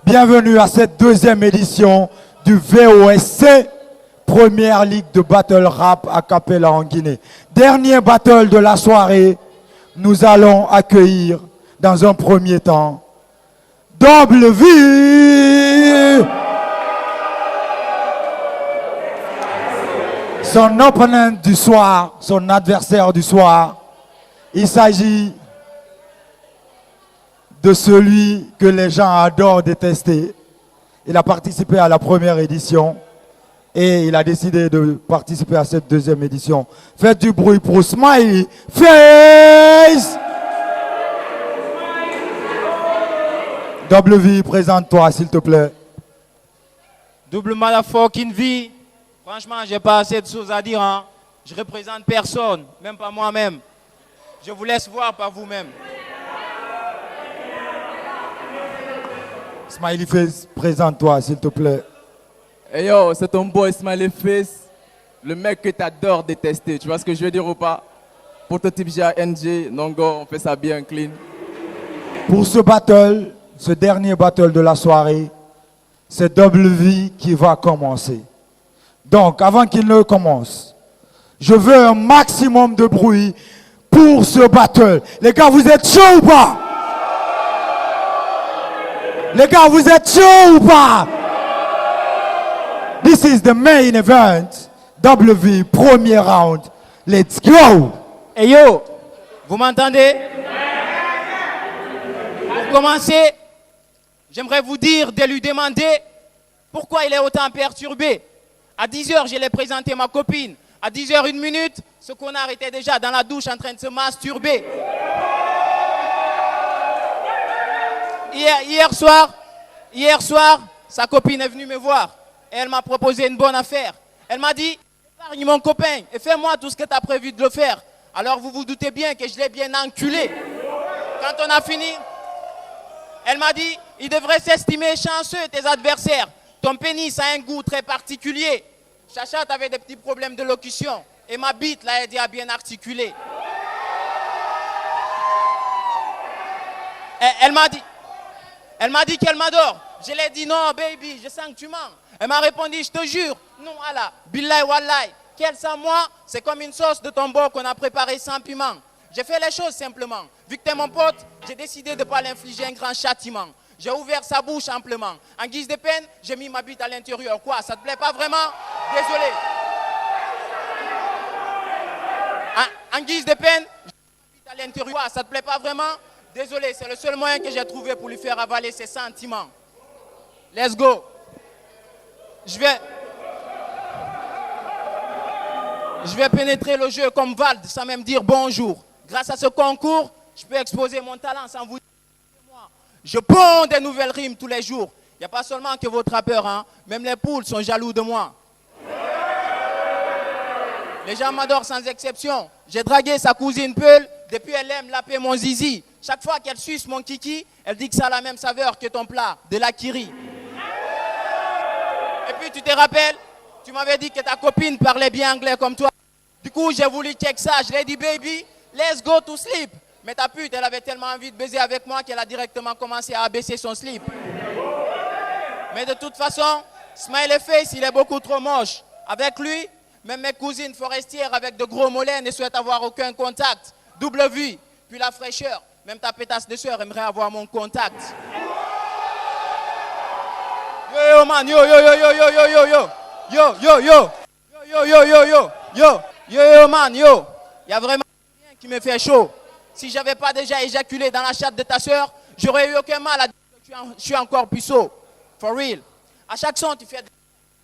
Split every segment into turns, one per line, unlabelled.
Bienvenue à cette deuxième édition du VOSC, première ligue de battle rap a cappella en Guinée. Dernier battle de la soirée, nous allons accueillir dans un premier temps W. Son opponent du soir, son adversaire du soir, il s'agit de celui que les gens adorent détester. Il a participé à la première édition et il a décidé de participer à cette deuxième édition. Faites du bruit pour Smiley Face. W, présente-toi s'il te plaît.
Double motherfucking vie. Franchement, j'ai pas assez de choses à dire. Hein. Je représente personne, même pas moi-même. Je vous laisse voir par vous-même.
Smiley Face, présente-toi s'il te plaît.
Hey yo, c'est ton boy Smiley Face, le mec que t'adores détester. Tu vois ce que je veux dire ou pas? Prototype GNG, Nongo, on fait ça bien clean.
Pour ce battle, ce dernier battle de la soirée, c'est W qui va commencer. Donc, avant qu'il ne commence, je veux un maximum de bruit pour ce battle. Les gars, vous êtes chauds ou pas? Les gars, vous êtes chauds ou pas? This is the main event. W, premier round. Let's go!
Hey yo, vous m'entendez? Pour commencer, j'aimerais vous dire de lui demander pourquoi il est autant perturbé. À 10h, je l'ai présenté ma copine. À 10h01, ce connard était déjà dans la douche en train de se masturber. Hier soir, sa copine est venue me voir et elle m'a proposé une bonne affaire. Elle m'a dit, épargne mon copain et fais-moi tout ce que tu as prévu de le faire. Alors vous vous doutez bien que je l'ai bien enculé. Quand on a fini, elle m'a dit, il devrait s'estimer chanceux tes adversaires. Ton pénis a un goût très particulier. Chacha, t'avais des petits problèmes de locution et ma bite l'a aidé à bien articuler. Et elle m'a dit qu'elle m'adore. Je lui ai dit non, baby, je sens que tu mens. Elle m'a répondu, je te jure, non, Allah, billahi wallahi. Qu'elle sans moi, c'est comme une sauce de tombeau qu'on a préparée sans piment. J'ai fait les choses simplement. Vu que t'es mon pote, j'ai décidé de ne pas l'infliger un grand châtiment. J'ai ouvert sa bouche amplement. En guise de peine, j'ai mis ma bite à l'intérieur. Quoi, ça te plaît pas vraiment? Désolé. En guise de peine, j'ai mis ma bite à l'intérieur. Quoi, ça te plaît pas vraiment? Désolé, c'est le seul moyen que j'ai trouvé pour lui faire avaler ses sentiments. Let's go. Je vais pénétrer le jeu comme Vald sans même dire bonjour. Grâce à ce concours, je peux exposer mon talent sans vous dire moi. Je ponds des nouvelles rimes tous les jours. Il n'y a pas seulement que votre rappeur, hein. Même les poules sont jaloux de moi. Les gens m'adorent sans exception. J'ai dragué sa cousine Peul. Depuis, elle aime l'appeler mon zizi. Chaque fois qu'elle suce mon kiki, elle dit que ça a la même saveur que ton plat, de la kiri. Et puis, tu te rappelles, tu m'avais dit que ta copine parlait bien anglais comme toi. Du coup, j'ai voulu check ça. Je lui ai dit, baby, let's go to sleep. Mais ta pute, elle avait tellement envie de baiser avec moi qu'elle a directement commencé à abaisser son slip. Mais de toute façon, Smiley Face, il est beaucoup trop moche. Avec lui, même mes cousines forestières avec de gros mollets ne souhaitent avoir aucun contact. Double vie, puis la fraîcheur. Même ta pétasse de soeur aimerait avoir mon contact. Yo yo man, yo yo yo yo yo yo yo yo. Yo yo yo. Yo yo yo yo yo. Yo yo man, yo. Il y a vraiment rien qui me fait chaud. Si j'avais pas déjà éjaculé dans la chatte de ta soeur, j'aurais eu aucun mal à dire que je suis encore puceau. For real. À chaque son, tu fais des...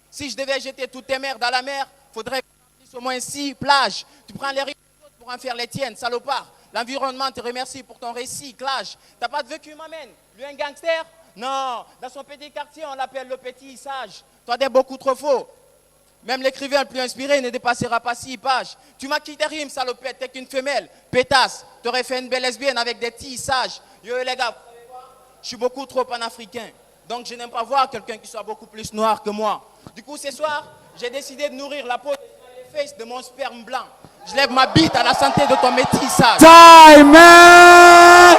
Si je devais jeter toutes tes merdes à la mer, faudrait que tu fasses au moins 6 plages. Tu prends les rives des autres pour en faire les tiennes, salopard. L'environnement te remercie pour ton recyclage. T'as pas de vécu, m'amène. Lui, un gangster? Non. Dans son petit quartier, on l'appelle le petit sage. Toi, t'es beaucoup trop faux. Même l'écrivain le plus inspiré ne dépassera pas 6 pages. Tu m'as quitté rime, salopette, t'es qu'une femelle. Pétasse, t'aurais fait une belle lesbienne avec des tissages. Yo, les gars, je suis beaucoup trop panafricain. Donc, je n'aime pas voir quelqu'un qui soit beaucoup plus noir que moi. Du coup, ce soir, j'ai décidé de nourrir la peau de face de mon sperme blanc. Je lève ma bite à la santé de ton métissage.
Time, man!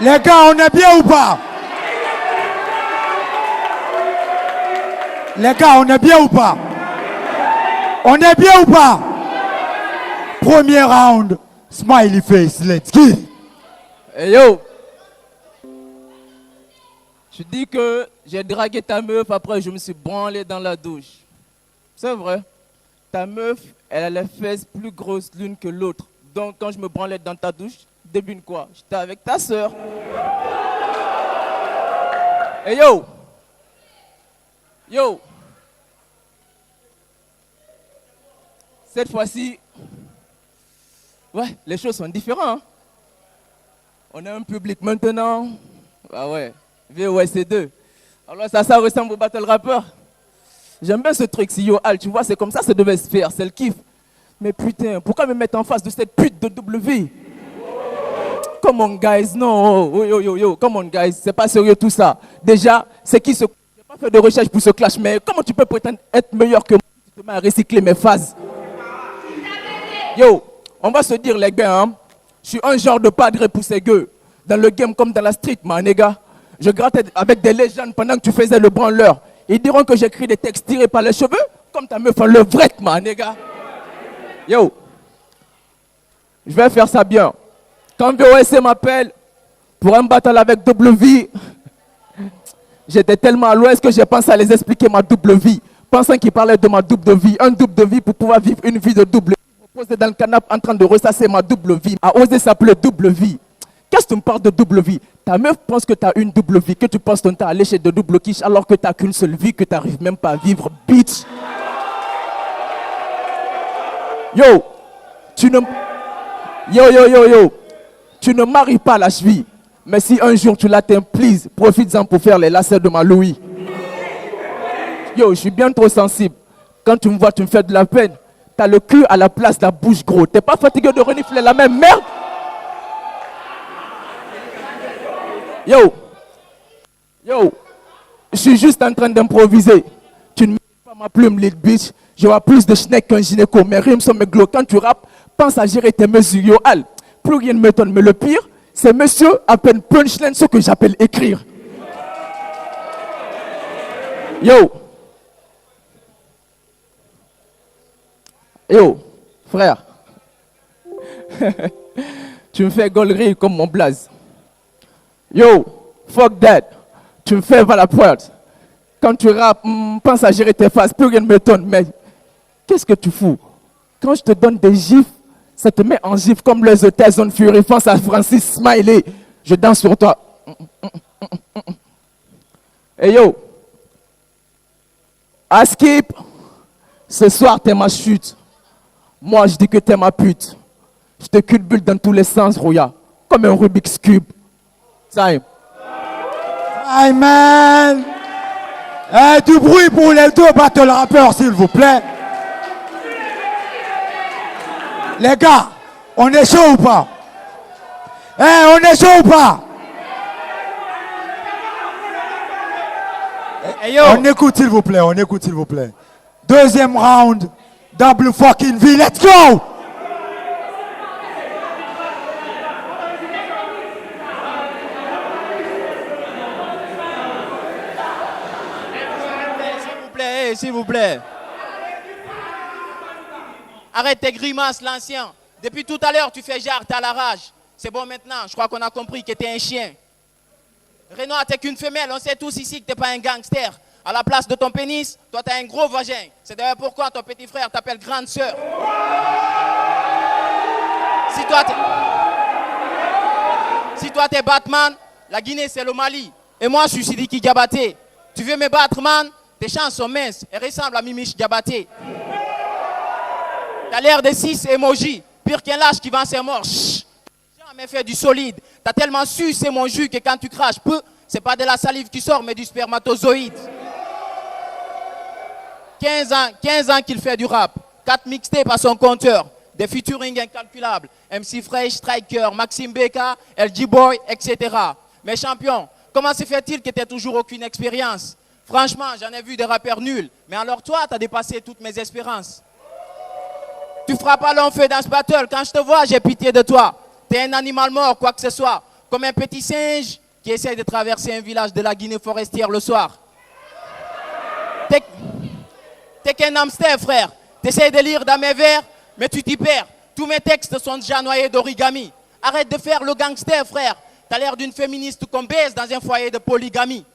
Les gars, on est bien ou pas? Les gars, on est bien ou pas? On est bien ou pas? Premier round, smiley face, let's get it.
Hey yo! Tu dis que j'ai dragué ta meuf, après je me suis branlé dans la douche. C'est vrai. Ta meuf, elle a les fesses plus grosses l'une que l'autre. Donc quand je me branlais dans ta douche, devine quoi? J'étais avec ta sœur. Hey yo! Yo! Cette fois-ci, ouais, les choses sont différentes. Hein? On a un public maintenant. Ah ouais, VOSC2. Alors ça ressemble au battle rapper. J'aime bien ce truc, si yo Al, tu vois, c'est comme ça devait se faire, c'est le kiff. Mais putain, pourquoi me mettre en face de cette pute de W? Come on guys, non, oh, yo, come on guys, c'est pas sérieux tout ça. Déjà, c'est qui ce... J'ai pas fait de recherche pour ce clash, mais comment tu peux prétendre être meilleur que moi si tu te mets à recycler mes phases? Yo, on va se dire les gars, hein, je suis un genre de padre pour ces gueux. Dans le game comme dans la street, man, les gars. Je grattais avec des légendes pendant que tu faisais le branleur. Ils diront que j'écris des textes tirés par les cheveux, comme ta meuf en levrette, man, les gars. Yo, je vais faire ça bien. Quand VOSC m'appelle pour un battle avec double vie, j'étais tellement à l'ouest que j'ai pensé à les expliquer ma double vie. Pensant qu'ils parlaient de ma double vie. Un double de vie pour pouvoir vivre une vie de double vie. Posé dans le canapé en train de ressasser ma double vie. A osé s'appeler double vie. Qu'est-ce que tu me parles de double vie? Ta meuf pense que tu as une double vie, que tu penses ton temps à lécher de double quiche alors que tu n'as qu'une seule vie, que tu n'arrives même pas à vivre, bitch. Yo, tu ne... Yo. Tu ne maries pas la cheville. Mais si un jour tu l'atteins, please, profites-en pour faire les lacets de ma Louis. Yo, je suis bien trop sensible. Quand tu me vois, tu me fais de la peine. T'as le cul à la place de la bouche, gros. T'es pas fatigué de renifler la même merde? Yo, je suis juste en train d'improviser. Tu ne mets pas ma plume, little bitch. J'aurai plus de schneck qu'un gynéco. Mes rimes sont mes glows. Quand tu rappes, pense à gérer tes mesures. Yo, Al, plus rien ne m'étonne. Mais le pire, c'est monsieur à peine punchline, ce que j'appelle écrire. Yo, frère. Tu me fais gaulerie comme mon blaze. Yo, fuck that. Tu me fais va la pointe. Quand tu rappes, pense à gérer tes faces, plus rien ne m'étonne. Mais qu'est-ce que tu fous? Quand je te donne des gifs, ça te met en gif comme les hôtels on Fury face à Francis Smiley. Je danse sur toi. Hey yo. Askip, ce soir t'es ma chute. Moi je dis que t'es ma pute. Je te culbute dans tous les sens, Roya. Comme un Rubik's Cube. Time.
Hey man! Du bruit pour les deux battle rappeurs, s'il vous plaît. Les gars, on est chaud ou pas? On est chaud ou pas? On écoute s'il vous plaît, Deuxième round, double fucking V, let's go!
S'il vous plaît. Arrête tes grimaces, l'ancien. Depuis tout à l'heure, tu fais genre, t'as la rage. C'est bon maintenant, je crois qu'on a compris que t'es un chien. Renoir, t'es qu'une femelle, on sait tous ici que t'es pas un gangster. À la place de ton pénis, toi t'as un gros vagin. C'est d'ailleurs pourquoi ton petit frère t'appelle grande sœur. Si toi t'es Batman, la Guinée c'est le Mali. Et moi je suis Sidiki Diabaté. Tu veux me battre, man? Tes chances sont minces et ressemblent à Mimiche Diabaté. T'as l'air de 6 emojis, pire qu'un lâche qui vend ses morts. Chut. Jamais fait du solide. T'as tellement su, c'est mon jus, que quand tu craches, c'est pas de la salive qui sort, mais du spermatozoïde. 15 ans qu'il fait du rap. 4 mixtapes à son compteur. Des featuring incalculables. MC Fresh, Striker, Maxime Beka, LG Boy, etc. Mais champion, comment se fait-il que t'aies toujours aucune expérience? Franchement, j'en ai vu des rappeurs nuls. Mais alors toi, t'as dépassé toutes mes espérances. Tu feras pas long feu dans ce battle. Quand je te vois, j'ai pitié de toi. T'es un animal mort, quoi que ce soit. comme un petit singe qui essaie de traverser un village de la Guinée forestière le soir. T'es qu'un hamster, frère. T'essaies de lire dans mes vers, mais tu t'y perds. Tous mes textes sont déjà noyés d'origami. Arrête de faire le gangster, frère. T'as l'air d'une féministe qu'on baise dans un foyer de polygamie.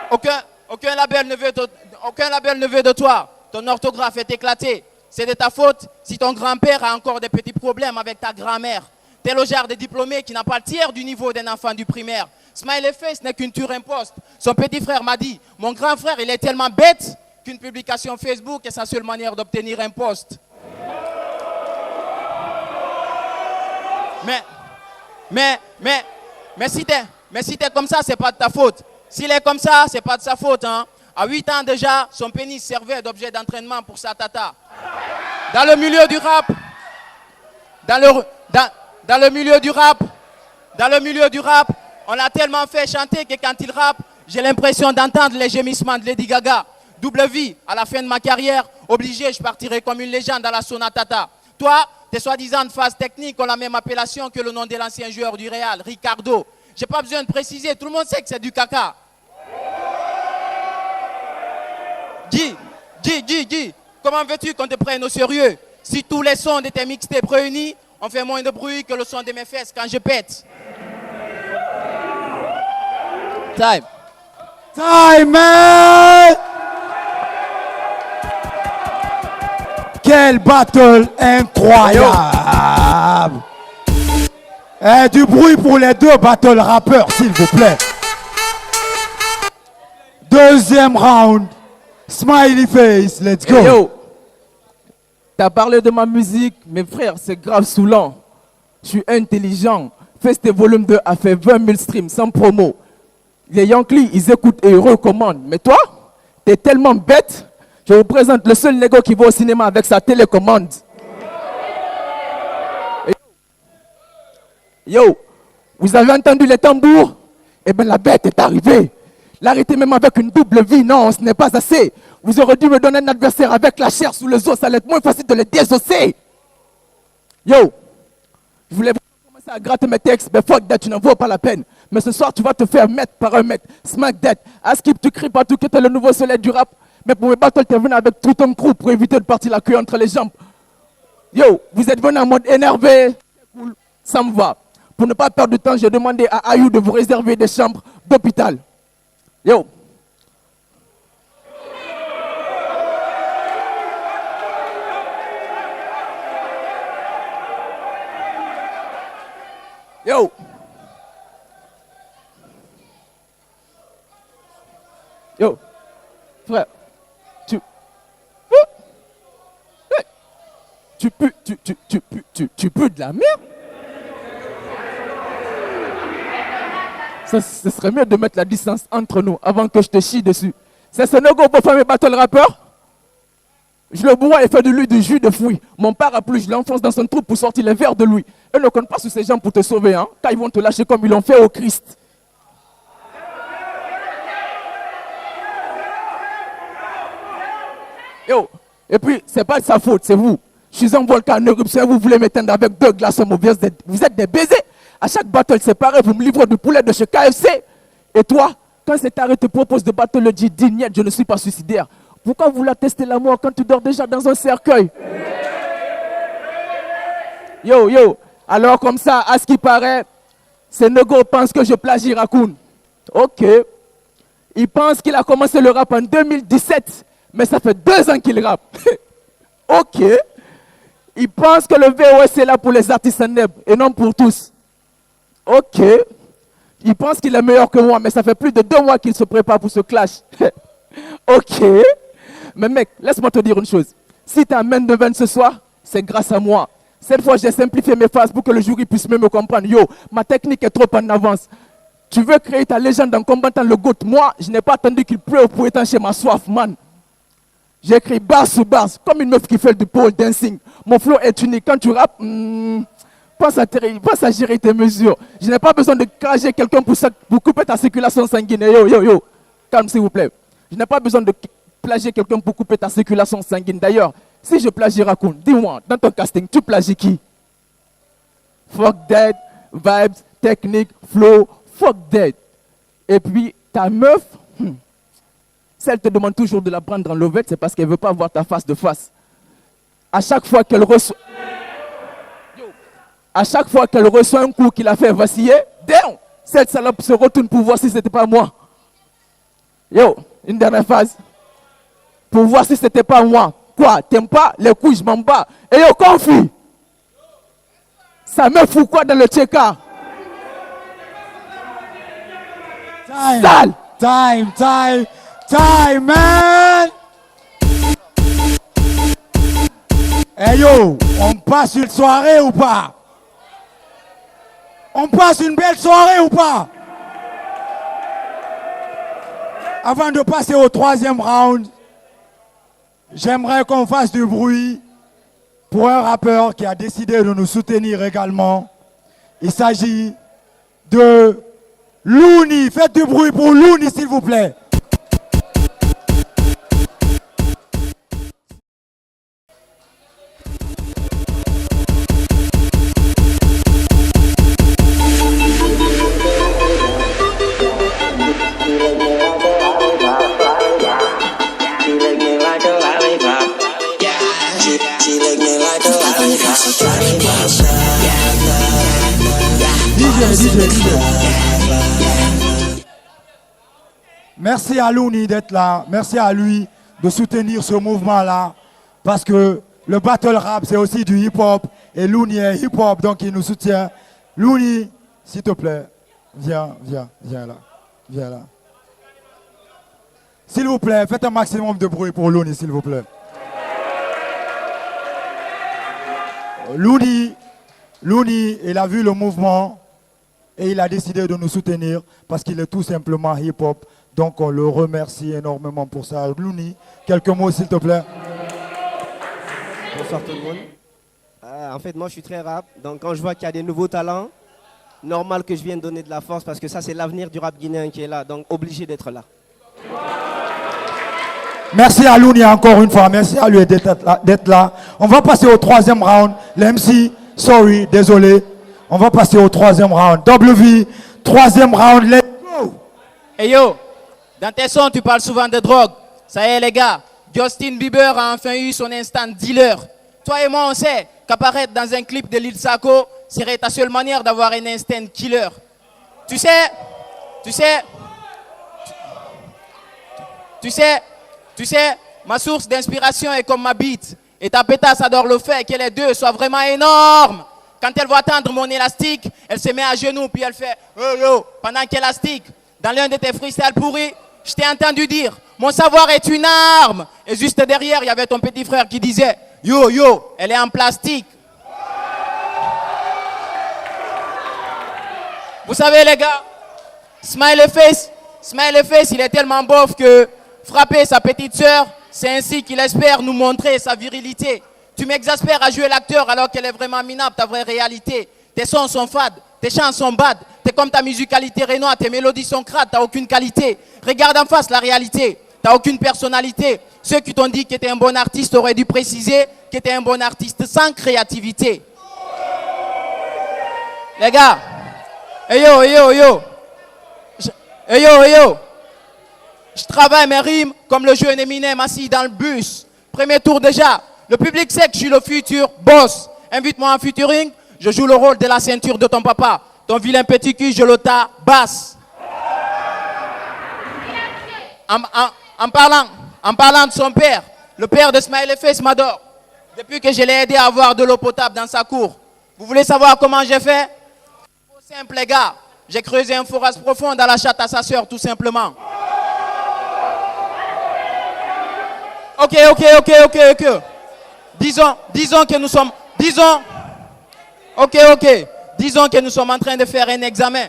Aucun label ne veut de toi. Ton orthographe est éclatée. C'est de ta faute si ton grand-père a encore des petits problèmes avec ta grand-mère. T'es le genre de diplômé qui n'a pas le tiers du niveau d'un enfant du primaire. Smiley Face n'est qu'une ture imposte. Son petit frère m'a dit, mon grand frère, il est tellement bête qu'une publication Facebook est sa seule manière d'obtenir un poste. Mais si t'es comme ça, c'est pas de ta faute. S'il est comme ça, c'est pas de sa faute. Hein. À 8 ans déjà, son pénis servait d'objet d'entraînement pour sa tata. Dans le milieu du rap, on l'a tellement fait chanter que quand il rappe, j'ai l'impression d'entendre les gémissements de Lady Gaga. Double vie, à la fin de ma carrière, obligé, je partirai comme une légende à la Sonatata. Toi, tes soi-disant phases techniques ont la même appellation que le nom de l'ancien joueur du Real, Ricardo. J'ai pas besoin de préciser, tout le monde sait que c'est du caca. Dis, comment veux-tu qu'on te prenne au sérieux? Si tous les sons de tes mixtapes réunis, on fait moins de bruit que le son de mes fesses quand je pète.
Time, man! Quel battle incroyable! Eh, du bruit pour les deux battle rappeurs, s'il vous plaît. Deuxième round. Smiley Face, let's go.
Hey, yo, t'as parlé de ma musique, mes frères, c'est grave saoulant. Je suis intelligent. Fais tes volumes 2 a fait 20 000 streams sans promo. Les Yankees, ils écoutent et ils recommandent. Mais toi, t'es tellement bête. Je vous présente le seul négo qui va au cinéma avec sa télécommande. Yo, vous avez entendu les tambours? Eh bien, la bête est arrivée. L'arrêter même avec une double vie, non, ce n'est pas assez. Vous aurez dû me donner un adversaire avec la chair sous les os, ça allait être moins facile de les désosser. Yo, je voulais commencer à gratter mes textes, mais fuck that, tu n'en vaut pas la peine. Mais ce soir, tu vas te faire mettre par un mètre. Smack that. Askip, tu cries partout que t'es le nouveau soleil du rap. Mais pour mes battles, t'es venu avec tout ton crew pour éviter de partir la queue entre les jambes. Yo, vous êtes venu en mode énervé. Cool, ça me va. Pour ne pas perdre de temps, j'ai demandé à Ayou de vous réserver des chambres d'hôpital. Yo. Yo. Yo. Frère. Tu peux de la merde? Ça, ce serait mieux de mettre la distance entre nous avant que je te chie dessus. C'est ce no-go pour faire mes battle rappeurs? Je le bois et fais de lui du jus de fruits. Mon parapluie, je l'enfonce dans son trou pour sortir les verres de lui. Eux ne comptent pas sur ces gens pour te sauver, hein, car ils vont te lâcher comme ils l'ont fait au Christ. Yo, et puis, c'est pas de sa faute, c'est vous. Je suis un volcan en éruption, vous voulez m'éteindre avec 2 glaçons, vous êtes des baisers. À chaque battle, c'est pareil, vous me livrez du poulet de chez KFC. Et toi, quand cet arrêt te propose de battre le dit, niet, je ne suis pas suicidaire. Pourquoi vouloir tester la mort quand tu dors déjà dans un cercueil? Yo, alors comme ça, à ce qui paraît, ces nego pensent que je plagie Raccoon. Ok. Il pense qu'il a commencé le rap en 2017, mais ça fait 2 ans qu'il rappe. Ok. Il pense que le VOS est là pour les artistes célèbres et non pour tous. Ok. Il pense qu'il est meilleur que moi, mais ça fait plus de 2 mois qu'il se prépare pour ce clash. Ok. Mais mec, laisse-moi te dire une chose. Si tu as main de 20 ce soir, c'est grâce à moi. Cette fois, j'ai simplifié mes phases pour que le jury puisse mieux me comprendre. Yo, ma technique est trop en avance. Tu veux créer ta légende en combattant le GOAT. Moi, je n'ai pas attendu qu'il pleuve pour étancher ma soif, man. J'écris barre sur barre, comme une meuf qui fait du pole dancing. Mon flow est unique. Quand tu rappes, pense à gérer tes mesures. Je n'ai pas besoin de cracher quelqu'un pour couper ta circulation sanguine. Yo, calme s'il vous plaît. Je n'ai pas besoin de plagier quelqu'un pour couper ta circulation sanguine. D'ailleurs, si je plagie Raccoon, dis-moi, dans ton casting, tu plagies qui? Fuck that. Vibes, technique, flow. Fuck that. Et puis, ta meuf, si elle te demande toujours de la prendre dans l'ovette, c'est parce qu'elle ne veut pas voir ta face de face. À chaque fois qu'elle reçoit un coup qui l'a fait vaciller, damn, cette salope se retourne pour voir si c'était pas moi. Yo, une dernière phase. Pour voir si c'était pas moi. Quoi, t'aimes pas les couilles, je m'en bats. Et yo, confie. Ça me fout quoi dans le check-up? Sale.
Time, man! Hey yo, on passe une soirée ou pas? On passe une belle soirée ou pas? Avant de passer au troisième round, j'aimerais qu'on fasse du bruit pour un rappeur qui a décidé de nous soutenir également. Il s'agit de Looney. Faites du bruit pour Looney, s'il vous plaît. DJ. Merci à Looney d'être là. Merci à lui de soutenir ce mouvement-là. Parce que le battle rap, c'est aussi du hip-hop. Et Looney est hip-hop, donc il nous soutient. Looney, s'il te plaît, viens là. S'il vous plaît, faites un maximum de bruit pour Looney, s'il vous plaît. Looney, il a vu le mouvement et il a décidé de nous soutenir parce qu'il est tout simplement hip-hop. Donc on le remercie énormément pour ça. Looney, quelques mots s'il te plaît.
Bonsoir tout le monde. En fait, moi je suis très rap. Donc quand je vois qu'il y a des nouveaux talents, normal que je vienne donner de la force parce que ça c'est l'avenir du rap guinéen qui est là. Donc obligé d'être là.
Merci à Looney encore une fois. Merci à lui d'être là. On va passer au troisième round. L'MC, sorry, désolé. On va passer au troisième round. WV, troisième round, let's go.
Hey yo, dans tes sons, tu parles souvent de drogue. Ça y est les gars, Justin Bieber a enfin eu son instant dealer. Toi et moi, on sait qu'apparaître dans un clip de Lil Sako serait ta seule manière d'avoir un instant killer. Tu sais, ma source d'inspiration est comme ma bite. Et ta pétasse adore le fait que les deux soient vraiment énormes. Quand elle voit tendre mon élastique, elle se met à genoux puis elle fait yo pendant qu'élastique. Dans l'un de tes freestyles pourris, je t'ai entendu dire mon savoir est une arme. Et juste derrière, il y avait ton petit frère qui disait yo, elle est en plastique. Vous savez les gars, Smiley Face, il est tellement bof que frapper sa petite sœur, c'est ainsi qu'il espère nous montrer sa virilité. Tu m'exaspères à jouer l'acteur alors qu'elle est vraiment minable, ta vraie réalité. Tes sons sont fades, tes chants sont bad. T'es comme ta musicalité Renoir, tes mélodies sont crades, t'as aucune qualité. Regarde en face la réalité, t'as aucune personnalité. Ceux qui t'ont dit que t'es un bon artiste auraient dû préciser que t'es un bon artiste sans créativité. Les gars, hey yo. Je travaille mes rimes comme le jeune Eminem assis dans le bus. Premier tour déjà. Le public sait que je suis le futur boss. Invite-moi en featuring, je joue le rôle de la ceinture de ton papa. Ton vilain petit cul, je le tabasse. En parlant de son père, le père de Smiley Face m'adore. Depuis que je l'ai aidé à avoir de l'eau potable dans sa cour. Vous voulez savoir comment j'ai fait? Simple les gars, j'ai creusé un forage profond dans la chatte à sa sœur tout simplement. Ok. Disons que nous sommes... Disons que nous sommes en train de faire un examen.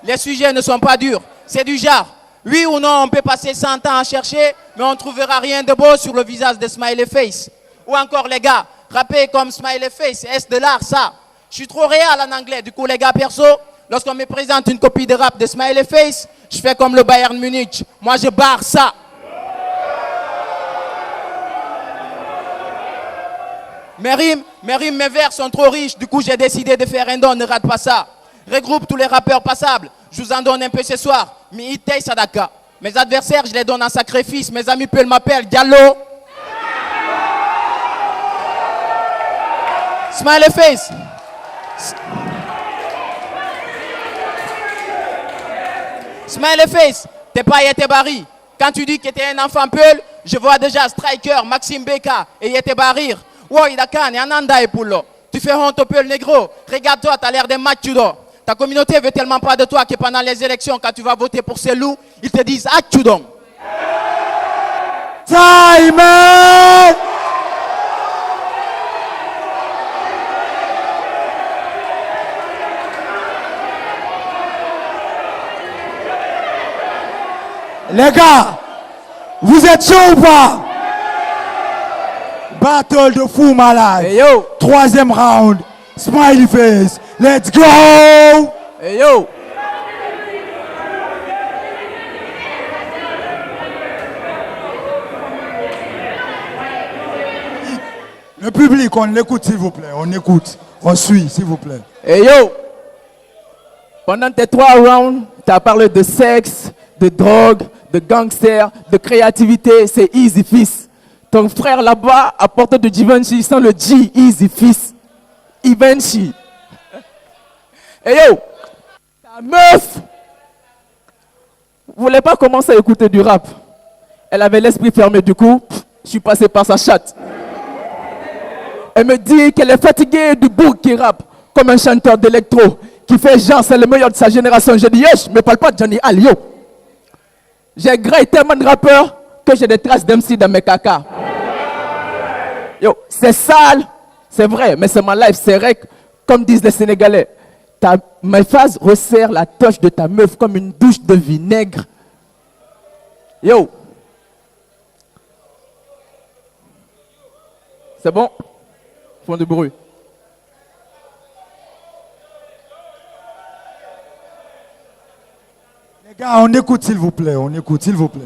Les sujets ne sont pas durs. C'est du genre, oui ou non, on peut passer 100 ans à chercher, mais on ne trouvera rien de beau sur le visage de Smiley Face. Ou encore les gars, rapper comme Smiley Face, est-ce de l'art ça? Je suis trop réel en anglais, du coup les gars perso, lorsqu'on me présente une copie de rap de Smiley Face, je fais comme le Bayern Munich. Moi je barre ça. Mes Mes rimes, mes vers sont trop riches, du coup j'ai décidé de faire un don, ne rate pas ça. Regroupe tous les rappeurs passables, je vous en donne un peu ce soir. Mi Itei Sadaka. Mes adversaires, je les donne en sacrifice. Mes amis Peul m'appellent Diallo. Smiley face. Smiley face. T'es pas Yete Barry. Quand tu dis que t'es un enfant Peul, je vois déjà Striker, Maxime Beka et Yete Barry. Wow, Idakan et Ananda et Poulo. Tu fais honte au Peul négro. Regarde-toi, t'as l'air d'un machudo. Ta communauté veut tellement pas de toi que pendant les élections, quand tu vas voter pour ces loups, ils te disent Achudon.
Time! Les gars, vous êtes chaud ou pas? Battle de fou malade.
Hey yo,
Troisième round. Smiley face. Let's go!
hey yo.
Le public, on l'écoute s'il vous plaît. On écoute. On suit s'il vous plaît.
Hey yo. Pendant tes 3 rounds, tu as parlé de sexe, de drogue, de gangster, de créativité. C'est easy fils. Ton frère là-bas a porté de Givenchy sans le G, easy fils. Givenchy. Hey yo, ta meuf, voulait pas commencer à écouter du rap. Elle avait l'esprit fermé, du coup, je suis passé par sa chatte. Elle me dit qu'elle est fatiguée du bouc qui rappe, comme un chanteur d'électro, qui fait genre c'est le meilleur de sa génération. J'ai dit, yesh, me parle pas de Johnny Hall, yo. J'ai graillé tellement de rappeurs que j'ai des traces d'MC dans mes caca. Yo, c'est sale, c'est vrai, mais c'est ma life, c'est vrai, comme disent les Sénégalais. Mes phases resserrent la touche de ta meuf comme une douche de vinaigre. Yo. C'est bon? Font du bruit.
Les gars, on écoute s'il vous plaît. On écoute s'il vous plaît.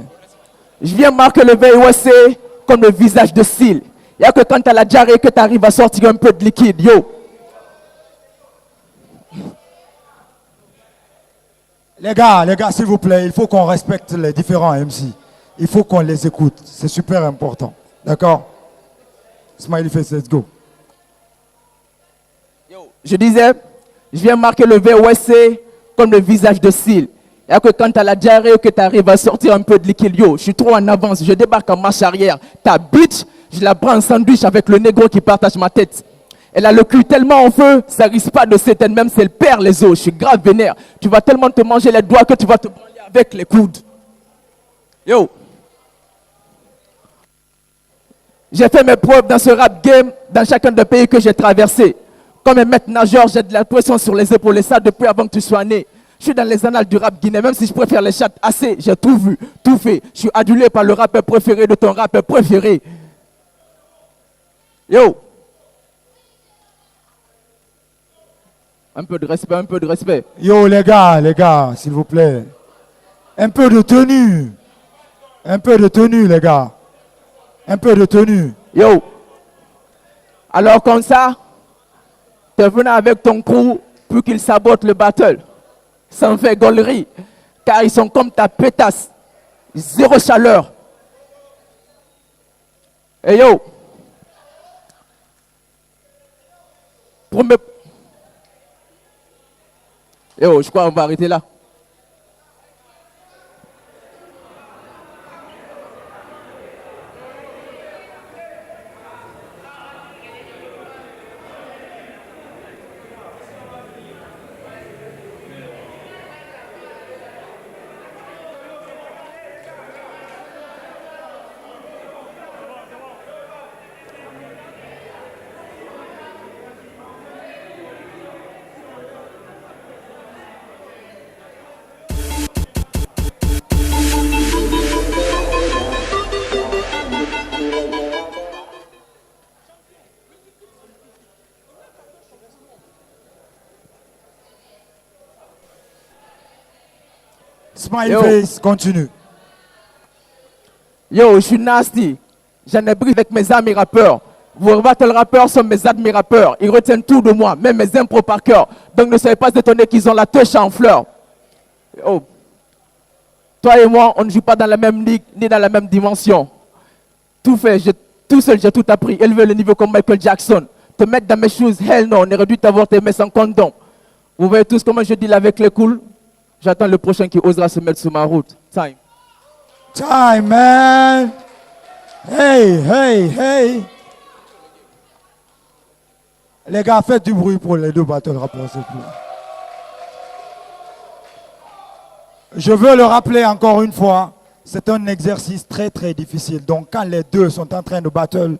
Je viens marquer le VOC comme le visage de cils. Il n'y a que quand tu as la diarrhée que tu arrives à sortir un peu de liquide. Yo.
Les gars, s'il vous plaît, il faut qu'on respecte les différents MC. Il faut qu'on les écoute. C'est super important. D'accord? Smiley face, let's go.
Yo. Je disais, je viens marquer le VOC comme le visage de cils. Il n'y a que quand tu as la diarrhée que tu arrives à sortir un peu de liquide. Yo, je suis trop en avance. Je débarque en marche arrière. Ta bitch, je la prends en sandwich avec le négro qui partage ma tête. Elle a le cul tellement en feu, ça risque pas de s'éteindre même si elle perd les os. Je suis grave vénère. Tu vas tellement te manger les doigts que tu vas te branler avec les coudes. Yo. J'ai fait mes preuves dans ce rap game dans chacun des pays que j'ai traversé. Comme un maître nageur, j'ai de la pression sur les épaules et ça depuis avant que tu sois né. Je suis dans les annales du rap guinéen, même si je préfère les chats assez, j'ai tout vu, tout fait. Je suis adulé par le rappeur préféré de ton rappeur préféré. Yo. Un peu de respect, un peu de respect.
Yo, les gars, s'il vous plaît. Un peu de tenue. Un peu de tenue, les gars. Un peu de tenue.
Yo. Alors comme ça, t'es venu avec ton crew pour qu'ils sabotent le battle. Sans faire gaulerie. Car ils sont comme ta pétasse. Zéro chaleur. Et yo. Pour me... Yo, je crois qu'on va arrêter là.
Smiley
Yo.
face, continue.
Yo, je suis nasty. J'en ai pris avec mes amis rappeurs. Vos battle rappeurs sont mes admirateurs. Ils retiennent tout de moi, même mes impros par cœur. Donc ne soyez pas étonnés qu'ils ont la touche en fleurs. Oh. Toi et moi, on ne joue pas dans la même ligue, ni dans la même dimension. Tout seul, j'ai tout appris. Élever le niveau comme Michael Jackson. Te mettre dans mes choses, hell no, on aurait dû t'avoir tes mains sans condom. Vous voyez tous comment je deal avec les cools. J'attends le prochain qui osera se mettre sur ma route. Time.
Time, man. Hey, hey, hey. Les gars, faites du bruit pour les deux battle rappeurs, s'il vous plaît. Je veux le rappeler encore une fois, c'est un exercice très très difficile. Donc quand les deux sont en train de battle,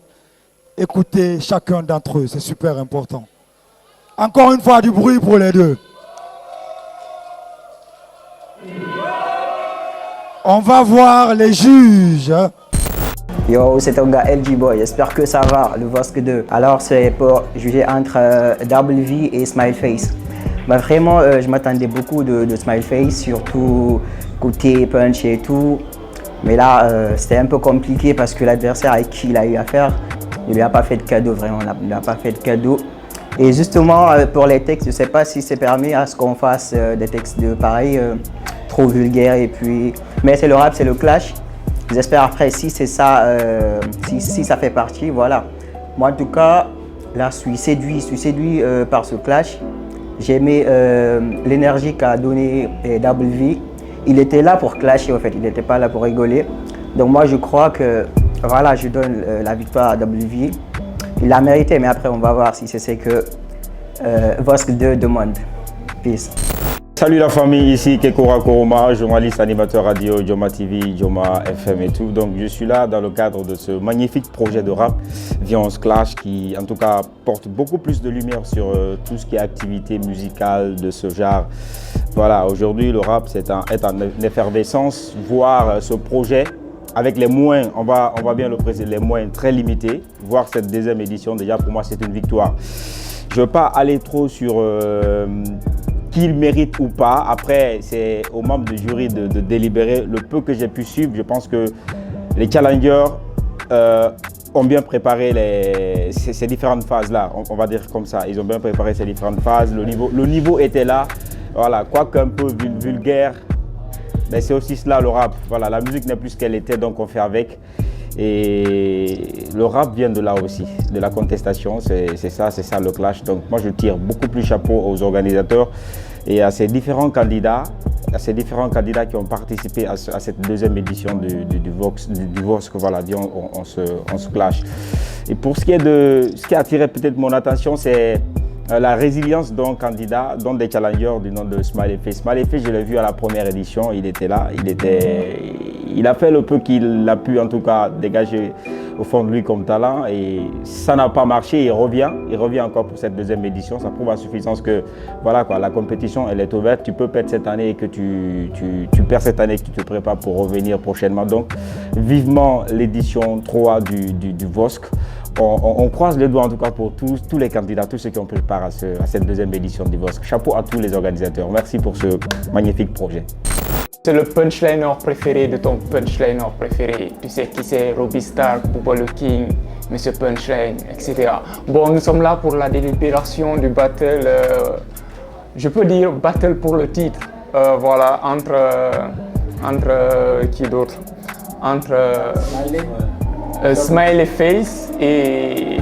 écoutez chacun d'entre eux, c'est super important. Encore une fois, du bruit pour les deux. On va voir les juges.
Yo, c'est ton gars LG Boy, j'espère que ça va, le Vosk 2. Alors c'est pour juger entre WV et Smileface. Bah, vraiment, je m'attendais beaucoup de Smileface, surtout côté punch et tout. Mais là, c'était un peu compliqué parce que l'adversaire avec qui il a eu affaire, il lui a pas fait de cadeau, vraiment, il n'a pas fait de cadeau. Et justement, pour les textes, je ne sais pas si c'est permis à ce qu'on fasse des textes de pareil, trop vulgaires et puis... Mais c'est le rap, c'est le clash. J'espère après, si c'est ça, si ça fait partie, voilà. Moi, en tout cas, là, je suis séduit par ce clash. J'ai aimé l'énergie qu'a donné WV. Il était là pour clasher, en fait, il n'était pas là pour rigoler. Donc moi, je crois que, voilà, je donne la victoire à WV. Il l'a mérité, mais après, on va voir si c'est ce que Vosk 2 demande. Peace.
Salut la famille, ici Kekora Koroma, journaliste, animateur radio, Joma TV, Joma FM et tout. Donc je suis là dans le cadre de ce magnifique projet de rap, Violence Clash, qui en tout cas porte beaucoup plus de lumière sur tout ce qui est activité musicale de ce genre. Voilà, aujourd'hui le rap est en effervescence, voir ce projet avec les moyens, on va bien le préciser, les moyens très limités, voir cette deuxième édition, déjà pour moi c'est une victoire. Je ne veux pas aller trop sur qu'il mérite ou pas. Après, c'est aux membres du jury de délibérer. Le peu que j'ai pu suivre, je pense que les challengers ont bien préparé ces différentes phases-là. On va dire comme ça. Ils ont bien préparé ces différentes phases. Le niveau était là. Voilà, quoique un peu vulgaire, mais c'est aussi cela le rap. Voilà, la musique n'est plus ce qu'elle était, donc on fait avec. Et le rap vient de là aussi, de la contestation, c'est ça le clash. Donc moi je tire beaucoup plus chapeau aux organisateurs et à ces différents candidats, qui ont participé à cette deuxième édition du Vox, voilà, on se clash. Et pour ce qui a attiré peut-être mon attention, c'est la résilience d'un candidat, d'un des challengers du nom de Smileface. Smileface, je l'ai vu à la première édition, il était là, il a fait le peu qu'il a pu en tout cas dégager au fond de lui comme talent et ça n'a pas marché, il revient encore pour cette deuxième édition. Ça prouve à suffisance que voilà quoi, la compétition elle est ouverte, tu peux perdre cette année et que tu perds cette année et que tu te prépares pour revenir prochainement. Donc vivement l'édition 3 du VOSC. On croise les doigts en tout cas pour tous les candidats, tous ceux qui ont pris part à cette deuxième édition du VOSC. Chapeau à tous les organisateurs, merci pour ce magnifique projet.
C'est le punchliner préféré de ton punchliner préféré. Tu sais qui c'est, Robbie Stark, Bubba le King, Monsieur Punchline, etc. Bon, nous sommes là pour la délibération du battle, je peux dire battle pour le titre, voilà, entre qui d'autre? Entre Smileface et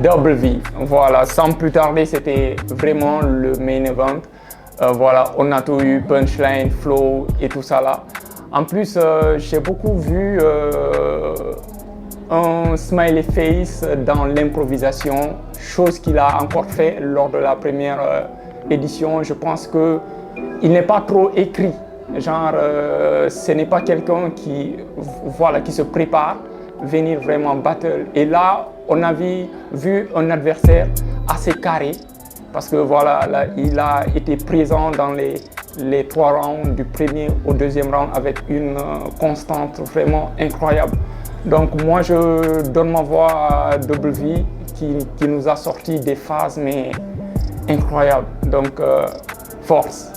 WV. Voilà, sans plus tarder, c'était vraiment le main event. Voilà, on a tout eu, punchline, flow et tout ça là. En plus, j'ai beaucoup vu un Smileface dans l'improvisation, chose qu'il a encore fait lors de la première édition. Je pense qu'il n'est pas trop écrit. Genre, ce n'est pas quelqu'un qui se prépare venir vraiment battle. Et là, on a vu un adversaire assez carré. Parce que voilà, là, il a été présent dans les 3 rounds, du premier au deuxième round, avec une constante vraiment incroyable. Donc moi, je donne ma voix à W qui nous a sorti des phases mais incroyables. Donc, force.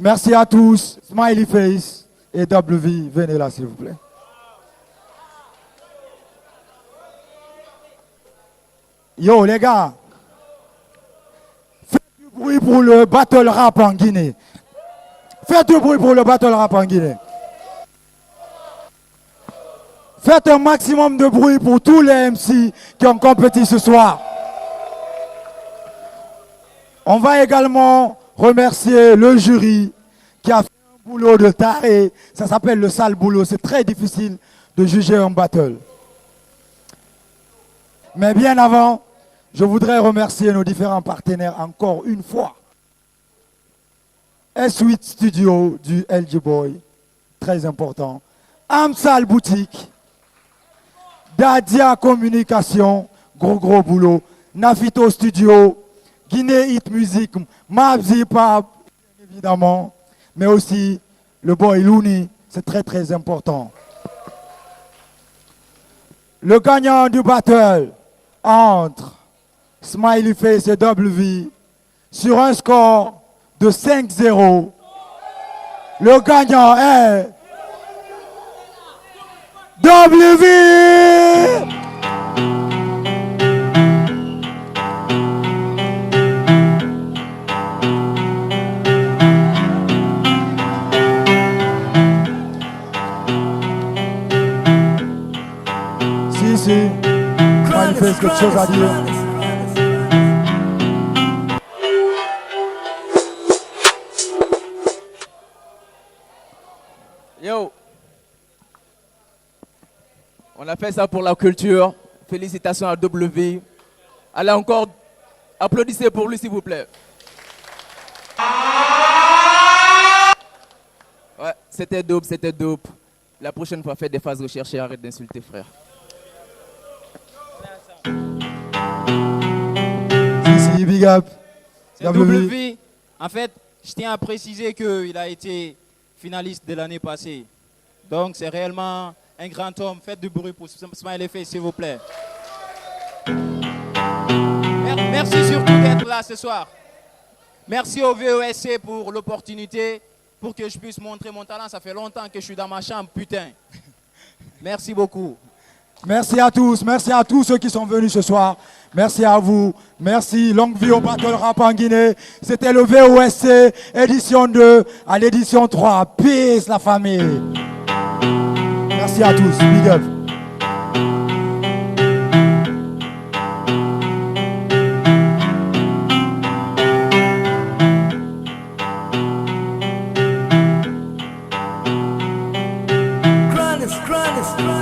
Merci à tous. Smileface et WV, venez là s'il vous plaît. Yo, les gars, faites du bruit pour le battle rap en Guinée. Faites du bruit pour le battle rap en Guinée. Faites un maximum de bruit pour tous les MC qui ont compétit ce soir. On va également remercier le jury qui a fait un boulot de taré. Ça s'appelle le sale boulot. C'est très difficile de juger un battle. Mais bien avant, je voudrais remercier nos différents partenaires encore une fois. S8 Studio du LG Boy, très important. Amsal Boutique, Dadia Communication, gros boulot. Nafito Studio, Guinée Hit Music, Mabzi Pap, évidemment. Mais aussi le boy Looney, c'est très important. Le gagnant du battle entre Smiley Face et W sur un score de 5-0. Le gagnant est W. Si, Smiley Face, quelque chose à dire.
Yo, on a fait ça pour la culture. Félicitations à W. Allez encore, applaudissez pour lui s'il vous plaît. Ouais, c'était dope. La prochaine fois, faites des phases recherchées et arrête d'insulter frère.
Si, big up.
C'est W. En fait, je tiens à préciser qu'il a été finaliste de l'année passée. Donc, c'est réellement un grand homme. Faites du bruit pour Smiley Face, s'il vous plaît. Merci surtout d'être là ce soir. Merci au VESC pour l'opportunité, pour que je puisse montrer mon talent. Ça fait longtemps que je suis dans ma chambre, putain. Merci beaucoup.
Merci à tous ceux qui sont venus ce soir. Merci à vous. Merci, longue vie au Battle Rap en Guinée. C'était le VOSC, édition 2 à l'édition 3. Peace la famille. Merci à tous. Big up.
Chronics.